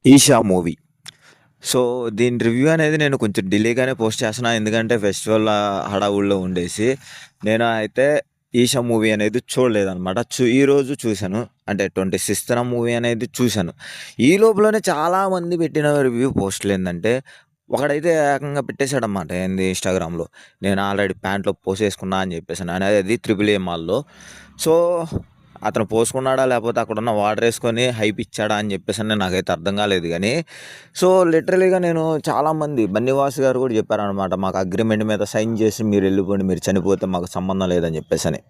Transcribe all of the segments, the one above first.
Isha movie. So, దీని review అనేది నేను కొంచెం డిలేగానే పోస్ట్ చేస్తున్నా. ఎందుకంటే ఫెస్టివల్ హడావుడిలో ఉండేసి, నేను అయితే ఈషా మూవీ అనేది చూడలేదనమాట. ఈరోజు చూసాను. అంటే 26థ్ మూవీ అనేది చూసాను. ఈ లోపులోనే చాలామంది పెట్టిన రివ్యూ పోస్టులేందంటే, ఒకడైతే ఏకంగా పెట్టేసాడనమాట. ఏంది ఇన్‌స్టాగ్రామ్‌లో. నేను ఆల్రెడీ ప్యాంట్‌లో పోసేసుకున్నా అని చెప్పేసని. అది త్రిబుల్ ఏ మాల్‌లో. సో, అతను పోసుకున్నాడా? లేపోతే అక్కడున్న వాడరేసుకొని హైప్ ఇచ్చాడా? అని చెప్పేసని నాకైతే అర్థం కాలేదు గానీ, సో, లిటరల్‌గా నేను చాలామంది బన్నీవాసు గారు కూడా చెప్పారనమాట. మాకు అగ్రీమెంట్ మీద సైన్ చేసి మీరెళ్ళిపోండి. మీరు చనిపోతే మాకు సంబంధం లేదని చెప్పేసని.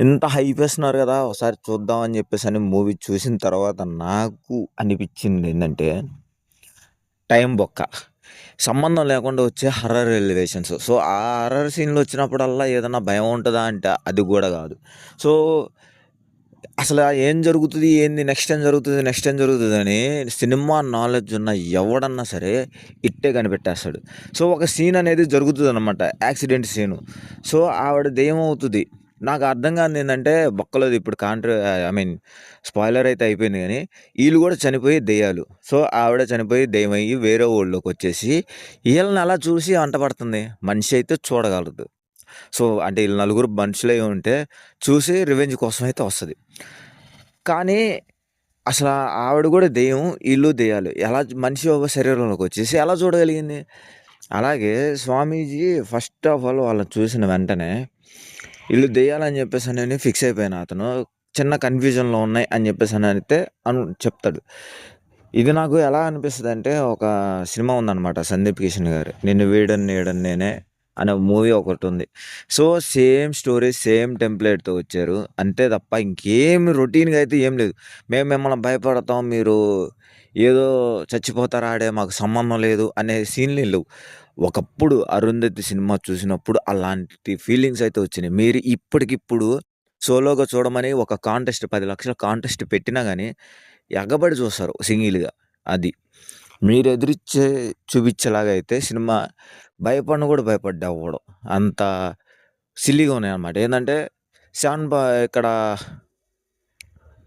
ఇంత హైప్ ఏస్తున్నారు కదా! ఒకసారి చూద్దాం అని చెప్పేసని మూవీ చూసిన తర్వాత నాకు అనిపిచ్చిందేందంటే, టైం బొక్క. సంబంధం లేకుండా వచ్చే హర్రర్ ఎలివేషన్స్. సో, ఆ హర్రర్ సీన్‌లు వచ్చినప్పుడల్లా ఏదన్నా భయం ఉంటదా అంటే అది గూడా గాదు. సో, అసల ఏం జరుగుతది? ఏంది? నెక్స్ట్ ఏం జరుగుతది? నెక్స్ట్ ఏం జరుగుతదని సినిమా నాలెడ్జ్ ఉన్న ఎవడన్నా సరే ఇట్టే కనిపెట్టేస్తాడు. సో, ఒక సీన్ అనేది జరుగుతదనమాట. Accident scene. సో, ఆవిడ దెయ్యమవుతది. నాకు అర్థం కానిదేందంటే బొక్కలోది ఇప్పుడు ఐ మీన్ స్పాయిలర్ అయితే అయిపోయింది గానీ, ఈళ్ళు గూడా చనిపోయి దెయ్యాలు. సో, ఆవిడ చనిపోయి దెయ్యమయ్యి వేరే వోళ్ళలోకొచ్చేసి ఈళ్ళని అలా చూసి వంట పడుతుంది. మనిషి అయితే చూడగలదు. సో, అంటే ఈళ్ళు నలుగురు మనుషులై ఉంటే చూసి రివెంజ్ కోసం అయితే వస్తది. కానీ అసల ఆవిడ గూడా దెయ్యం, ఈళ్ళు దెయ్యాలు. ఎలా మనిషి ఒక శరీరంలోకొచ్చేసి ఎలా చూడగలిగింది? అలాగే స్వామీజీ ఫస్ట్ ఆఫ్ ఆల్ వాళ్ళని చూసిన వెంటనే ఈళ్ళు దెయ్యాలని జెప్పేసనని ఫిక్స్ అయిపోయిన అతను చిన్న కన్‌ఫ్యూజన్‌లో ఉన్నాయి అని జెప్పేసనైతే చెప్తాడు. ఇది నాకు ఎలా అనిపిస్తదంటే ఒక సినిమా ఉందనమాట 'సందీప్ కిషన్' గారి 'నిన్ను వీడని నీడని నేనే' అనే మూవీ ఒకటుంది. సో, సేమ్ స్టోరీ, సేమ్ టెంప్లేట్‌తో వచ్చారు. అంతే తప్ప ఇంకేమి రొటీన్‌గా అయితే ఏం లేదు. మేము మిమ్మల్ని భయపడతాం, మీరు ఏదో చచ్చిపోతారు ఆడే, మాకు సంబంధం లేదు అనే సీన్‌లు లేవు. ఒకప్పుడు 'అరుంధతి' సినిమా చూసినప్పుడు అలాంటి ఫీలింగ్స్ అయితే వచ్చినాయి. మీరు ఇప్పటికిప్పుడు సోలోగా చూడమని ఒక కాంటెస్ట్ 10,00,000 కాంటెస్ట్ పెట్టినా గాని ఎగబడి చూస్తారు సింగిల్‌గా అది. మీరెదిరిచ్చే చూపిచ్చేలాగా అయితే సినిమా భయపడను గూడా భయపడ్డెవ్వడు. అంత సిల్లీగా ఉన్నాయన్నమాట. ఏందంటే ఇక్కడ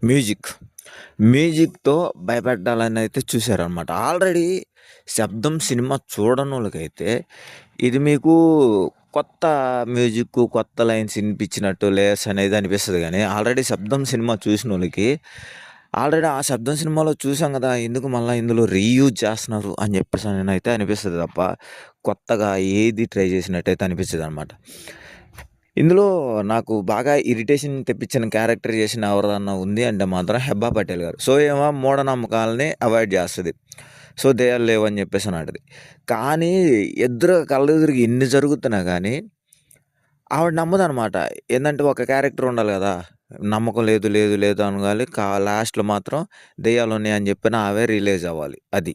మ్యూజిక్. మ్యూజిక్‌తో భయపెట్టాలనైతే చూసారనమాట. ఆల్రెడీ 'శబ్దం' సినిమా చూడనోళ్ళకైతే ఇది మీకు కొత్త మ్యూజిక్కు, కొత్త లైన్స్ ఇనిపించినట్టు లేయర్స్ అనేది అనిపిస్తది గానీ, ఆల్రెడీ 'శబ్దం' సినిమా చూసినోళ్ళకి ఆల్రెడీ ఆ 'శబ్దం' సినిమాలో చూసాం గదా! ఎందుకు మళ్ళా ఇందులో రీయూజ్ చేస్తున్నారు అని జెప్పేసనైతే అనిపిస్తది తప్ప, కొత్తగా ఏది ట్రై చేసినట్టయితే అనిపించదనమాట. ఇందులో నాకు బాగా ఇరిటేషన్ తెప్పించిన క్యారెక్టరైజేషన్ ఎవరిదన్నా ఉంది అంటే మాత్రం 'హెబ్బా పటేల్' గారు. సో, ఏమో మూఢనమ్మకాలని అవాయిడ్ జేస్తది. సో, దెయ్యాలు లేవని జెప్పేసనంటది. కానీ కళ్ళెదురుగా ఇన్ని జరుగుతున్నా గానీ, ఆవిడ నమ్మదనమాట. ఏందంటే ఒక క్యారెక్టర్ ఉండాలి గదా! నమ్మకం లేదు, లేదు, లేదు అనగాలి. లాస్ట్‌లో మాత్రం దెయ్యాలున్నాయని జెప్పిన ఆమె రియలైజ్ అవ్వాలి. అది.